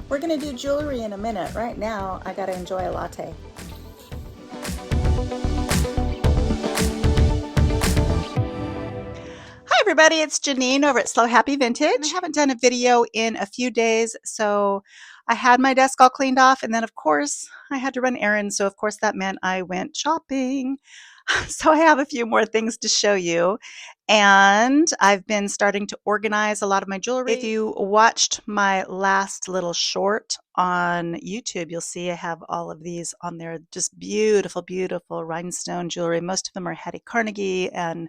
We're gonna do jewelry in a minute. Right now, I gotta enjoy a latte. Hi everybody, it's Janine over at Slow Happy Vintage. I haven't done a video in a few days, so I had my desk all cleaned off, and then of course I had to run errands, so of course that meant I went shopping. So I have a few more things to show you, and I've been starting to organize a lot of my jewelry. If you watched my last little short on YouTube, you'll see I have all of these on there. Just beautiful, beautiful rhinestone jewelry. Most of them are Hattie Carnegie and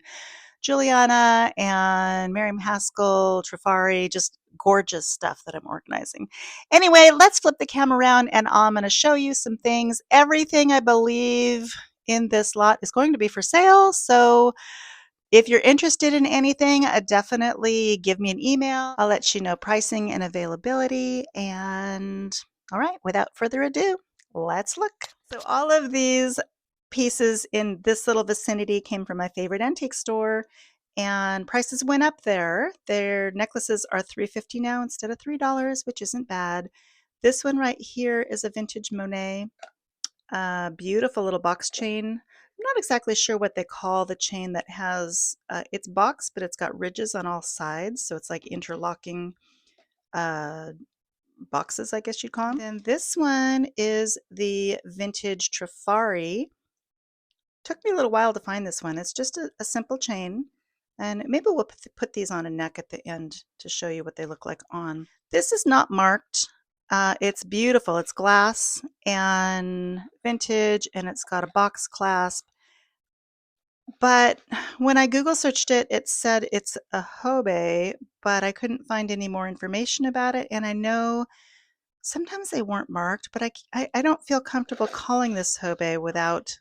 Juliana and Miriam Haskell, Trifari, just gorgeous stuff that I'm organizing. Anyway, let's flip the camera around and I'm going to show you some things. Everything I believe in this lot is going to be for sale. So if you're interested in anything, definitely give me an email. I'll let you know pricing and availability. And all right, without further ado, let's look. So all of these pieces in this little vicinity came from my favorite antique store, and prices went up there. Their necklaces are $3.50 now instead of $3, which isn't bad. This one right here is a vintage Monet. Beautiful little box chain. I'm not exactly sure what they call the chain that has, it's box, but it's got ridges on all sides. So it's like interlocking uh, boxes, I guess you'd call them. Then this one is the vintage Trifari. Took me a little while to find this one. It's just a simple chain. And maybe we'll put these on a neck at the end to show you what they look like on. This is not marked. It's beautiful. It's glass and vintage, and it's got a box clasp. But when I Google searched it, it said it's a Hobe, but I couldn't find any more information about it. And I know sometimes they weren't marked, but I don't feel comfortable calling this Hobe without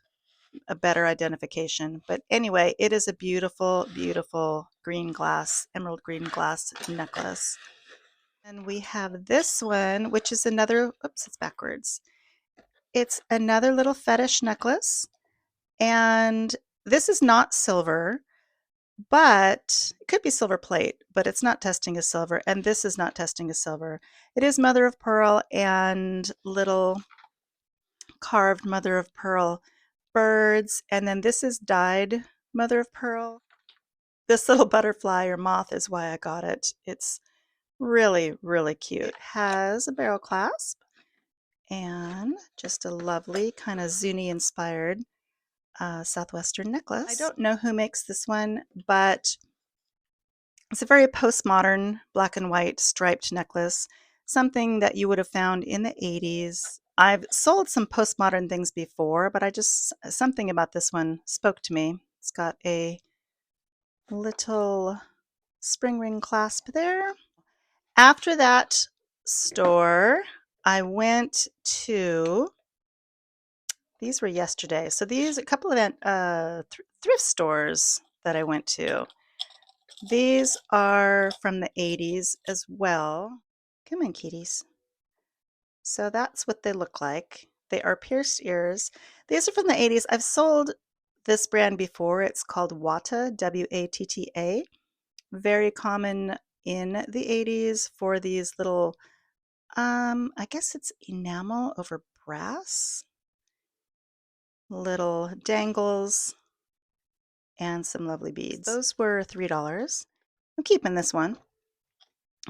a better identification. But anyway, it is a beautiful, beautiful green glass, emerald green glass necklace. And we have this one, which is another, oops, it's backwards. It's another little fetish necklace. And this is not silver, but it could be silver plate, but it's not testing as silver. And this is not testing as silver. It is mother of pearl and little carved mother of pearl birds. And then this is dyed mother of pearl. This little butterfly or moth is why I got it. It's really, really cute. Has a barrel clasp and just a lovely kind of Zuni inspired Southwestern necklace. I don't know who makes this one, but it's a very postmodern black and white striped necklace, something that you would have found in the 80s. I've sold some postmodern things before, but something about this one spoke to me. It's got a little spring ring clasp there. After that store, I went to, these were yesterday. So these, a couple of thrift stores that I went to. These are from the 80s as well. Come on, kitties. So that's what they look like. They are pierced ears. These are from the 80s. I've sold this brand before. It's called Watta, W-A-T-T-A. Very common in the 80s for these little, I guess it's enamel over brass. Little dangles and some lovely beads. Those were $3. I'm keeping this one.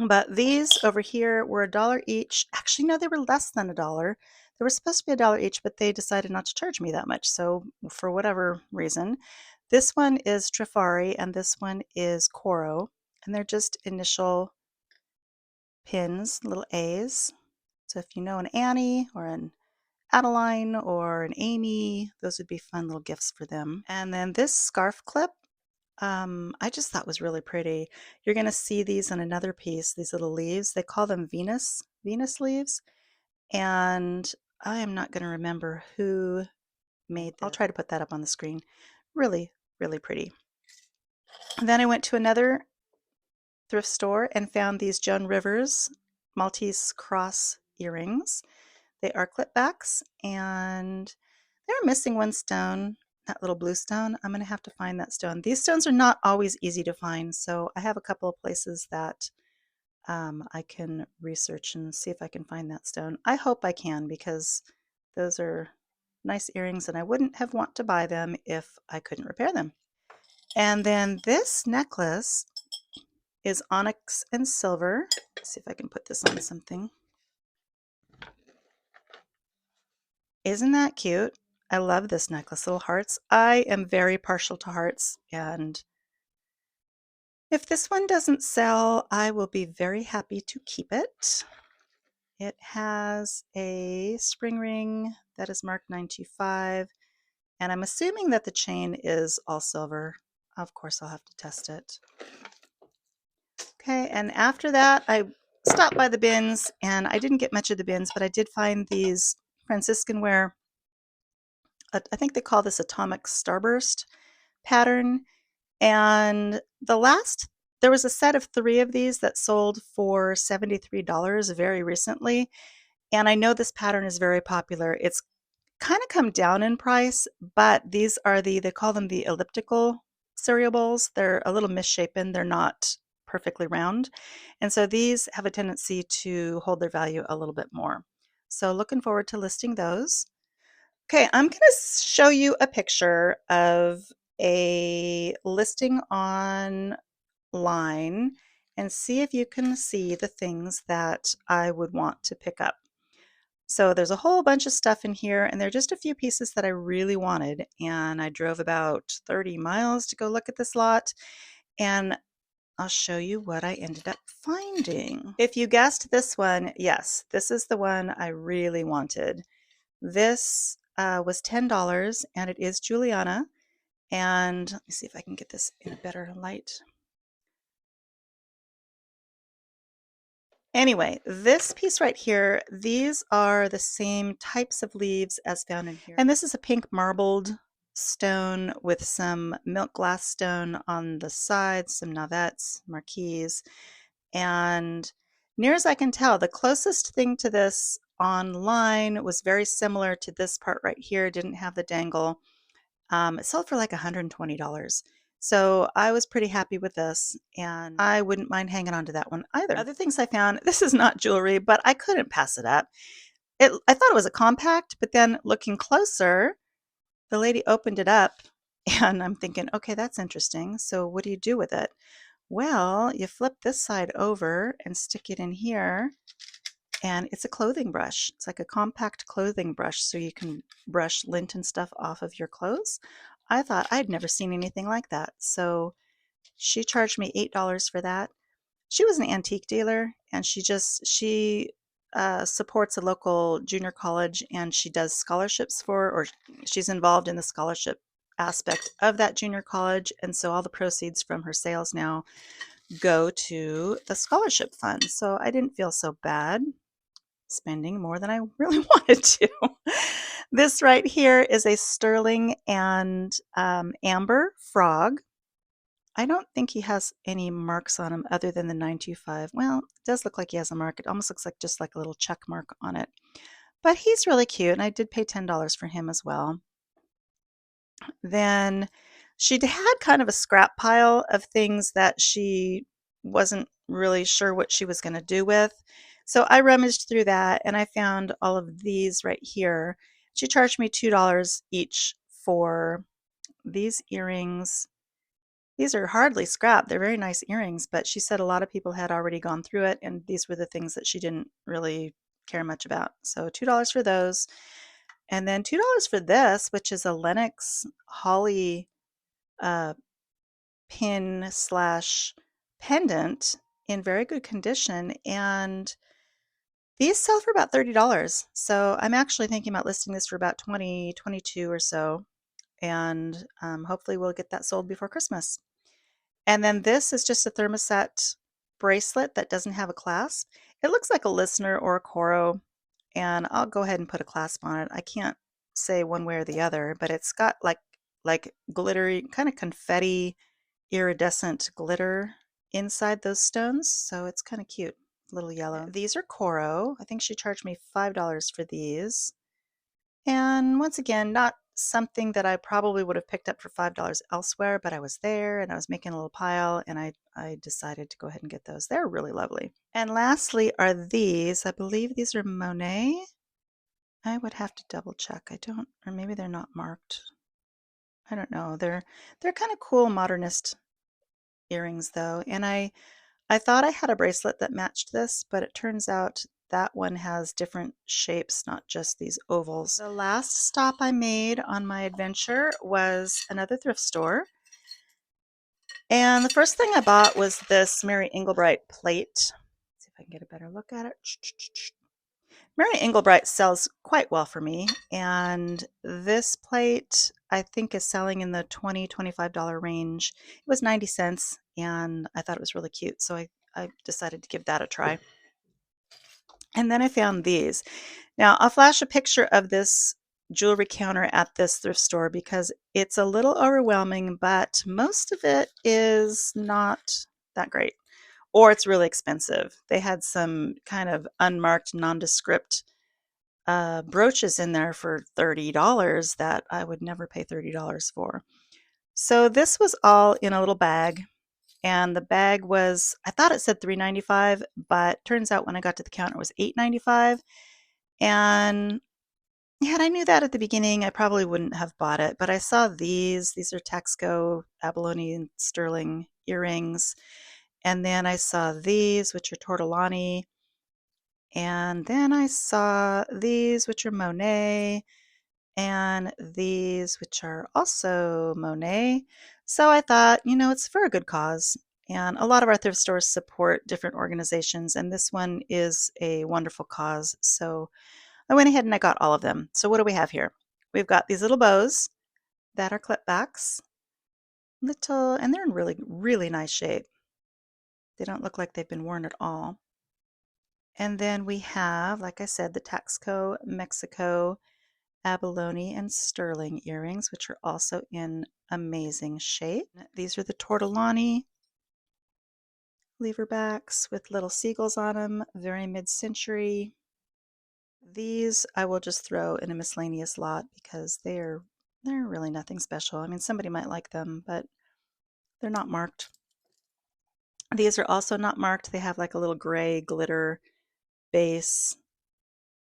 But these over here were $1 each. Actually, no, they were less than $1. They were supposed to be $1 each, but they decided not to charge me that much. So for whatever reason, this one is Trifari and this one is Coro. And they're just initial pins, little A's. So if you know an Annie or an Adeline or an Amy, those would be fun little gifts for them. And then this scarf clip, I just thought was really pretty. You're going to see these on another piece, these little leaves. They call them Venus leaves. And I am not going to remember who made this. I'll try to put that up on the screen. Really, really pretty. And then I went to another thrift store and found these Joan Rivers Maltese cross earrings. They are clip backs and they're missing one stone, that little blue stone. I'm going to have to find that stone. These stones are not always easy to find, so I have a couple of places that I can research and see if I can find that stone. I hope I can because those are nice earrings and I wouldn't have want to buy them if I couldn't repair them. And then this necklace is onyx and silver. Let's see if I can put this on something. Isn't that cute? I love this necklace, little hearts. I am very partial to hearts, and if this one doesn't sell, I will be very happy to keep it. It has a spring ring that is marked 925, and I'm assuming that the chain is all silver. Of course, I'll have to test it. Okay, and after that, I stopped by the bins, and I didn't get much of the bins, but I did find these Franciscan ware. I think they call this Atomic Starburst pattern. And there was a set of 3 of these that sold for $73 very recently. And I know this pattern is very popular. It's kind of come down in price, but these are they call them the elliptical cereal bowls. They're a little misshapen. They're not perfectly round. And so these have a tendency to hold their value a little bit more. So looking forward to listing those. Okay, I'm going to show you a picture of a listing online and see if you can see the things that I would want to pick up. So there's a whole bunch of stuff in here, and there are just a few pieces that I really wanted, and I drove about 30 miles to go look at this lot, and I'll show you what I ended up finding. If you guessed this one, yes, this is the one I really wanted. This was $10 and it is Juliana. And let me see if I can get this in a better light. Anyway, this piece right here, these are the same types of leaves as found in here. And this is a pink marbled stone with some milk glass stone on the sides, some navettes, marquise. And near as I can tell, the closest thing to this online was very similar to this part right here, didn't have the dangle. It sold for like $120. So I was pretty happy with this, and I wouldn't mind hanging on to that one either. Other things I found, this is not jewelry, but I couldn't pass it up. I thought it was a compact, but then looking closer, the lady opened it up, and I'm thinking, okay, that's interesting. So what do you do with it? Well, you flip this side over and stick it in here, and it's a clothing brush. It's like a compact clothing brush, so you can brush lint and stuff off of your clothes. I thought I'd never seen anything like that. So she charged me $8 for that. She was an antique dealer, and she supports a local junior college, and she does scholarships or she's involved in the scholarship aspect of that junior college. And so all the proceeds from her sales now go to the scholarship fund. So I didn't feel so bad spending more than I really wanted to. This right here is a sterling and amber frog. I don't think he has any marks on him other than the 925. Well, it does look like he has a mark. It almost looks like just like a little check mark on it. But he's really cute, and I did pay $10 for him as well. Then she had kind of a scrap pile of things that she wasn't really sure what she was going to do with. So I rummaged through that, and I found all of these right here. She charged me $2 each for these earrings. These are hardly scrap. They're very nice earrings, but she said a lot of people had already gone through it, and these were the things that she didn't really care much about. So $2 for those. And then $2 for this, which is a Lenox Holly pin slash pendant in very good condition. And these sell for about $30. So I'm actually thinking about listing this for about 20, 22 or so. And hopefully we'll get that sold before Christmas. And then this is just a thermoset bracelet that doesn't have a clasp. It looks like a listener or a coro, and I'll go ahead and put a clasp on it. I can't say one way or the other, but it's got like glittery, kind of confetti, iridescent glitter inside those stones, so it's kind of cute. A little yellow. These are coro. I think she charged me $5 for these. And once again, not something that I probably would have picked up for $5 elsewhere, but I was there and I was making a little pile and I decided to go ahead and get those. They're really lovely. And lastly are these. I believe these are Monet. I would have to double check. I don't, or maybe they're not marked. I don't know. They're kind of cool modernist earrings though. And I thought I had a bracelet that matched this, but it turns out that one has different shapes, not just these ovals. The last stop I made on my adventure was another thrift store. And the first thing I bought was this Mary Englebright plate. Let's see if I can get a better look at it. Mary Englebright sells quite well for me, and this plate I think is selling in the $20–25 range. It was 90 cents, and I thought it was really cute, so I decided to give that a try. And then I found these. Now, I'll flash a picture of this jewelry counter at this thrift store because it's a little overwhelming, but most of it is not that great, or it's really expensive. They had some kind of unmarked, nondescript brooches in there for $30 that I would never pay $30 for. So this was all in a little bag, and the bag was, I thought it said $3.95, but turns out when I got to the counter it was $8.95. And had I knew that at the beginning, I probably wouldn't have bought it. But I saw these. These are Texaco abalone and sterling earrings. And then I saw these, which are tortellani. And then I saw these, which are Monet, and these, which are also Monet. So I thought, you know, it's for a good cause. And a lot of our thrift stores support different organizations, and this one is a wonderful cause. So I went ahead and I got all of them. So what do we have here? We've got these little bows that are clip backs. Little, and they're in really, really nice shape. They don't look like they've been worn at all. And then we have, like I said, the Texaco Mexico abalone and sterling earrings, which are also in amazing shape. These are the tortellani lever backs with little seagulls on them, very mid-century. These I will just throw in a miscellaneous lot because they're really nothing special. I mean, somebody might like them, but they're not marked. These are also not marked. They have like a little gray glitter base,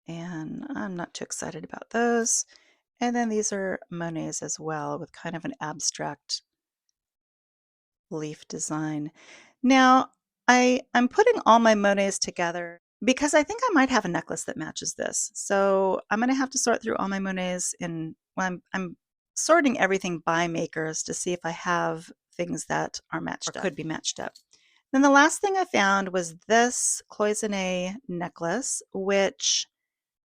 and I'm not too excited about those. And then these are Monets as well with kind of an abstract leaf design. Now, I'm putting all my Monets together because I think I might have a necklace that matches this. So I'm going to have to sort through all my Monets, and well, I'm sorting everything by makers to see if I have things that are matched up or could be matched up. Then the last thing I found was this cloisonne necklace, which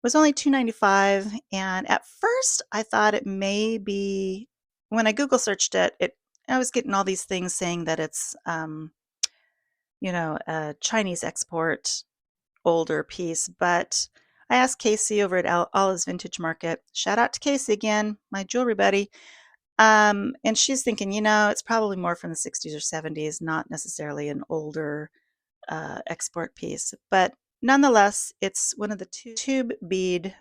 was only $2.95, and at first I thought it may be, when I Google searched it, I was getting all these things saying that it's, you know, a Chinese export older piece, but I asked Casey over at Allah's Vintage Market, shout out to Casey again, my jewelry buddy, and she's thinking, you know, it's probably more from the 60s or 70s, not necessarily an older export piece, but nonetheless, it's one of the tube bead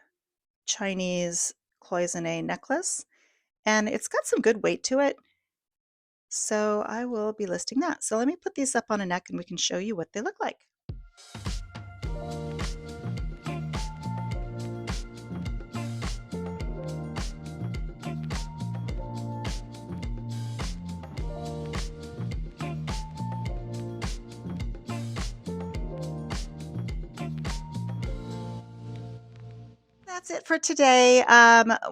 Chinese cloisonne necklace, and it's got some good weight to it. So I will be listing that. So let me put these up on a neck and we can show you what they look like. That's it for today.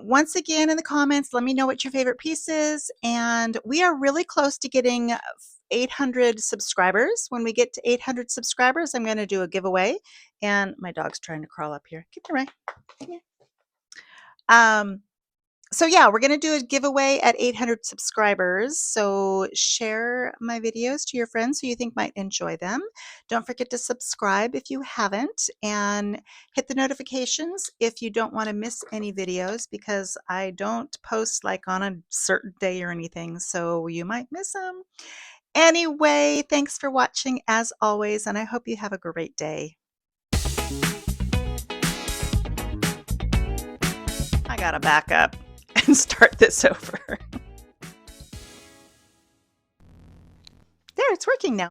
Once again, in the comments, let me know what your favorite piece is. And we are really close to getting 800 subscribers. When we get to 800 subscribers, I'm going to do a giveaway. And my dog's trying to crawl up here. Get there, Ray. Come here. So yeah, we're going to do a giveaway at 800 subscribers. So share my videos to your friends who you think might enjoy them. Don't forget to subscribe if you haven't, and hit the notifications if you don't want to miss any videos, because I don't post like on a certain day or anything, so you might miss them. Anyway, thanks for watching as always, and I hope you have a great day. I gotta back up. and start this over. There, it's working now.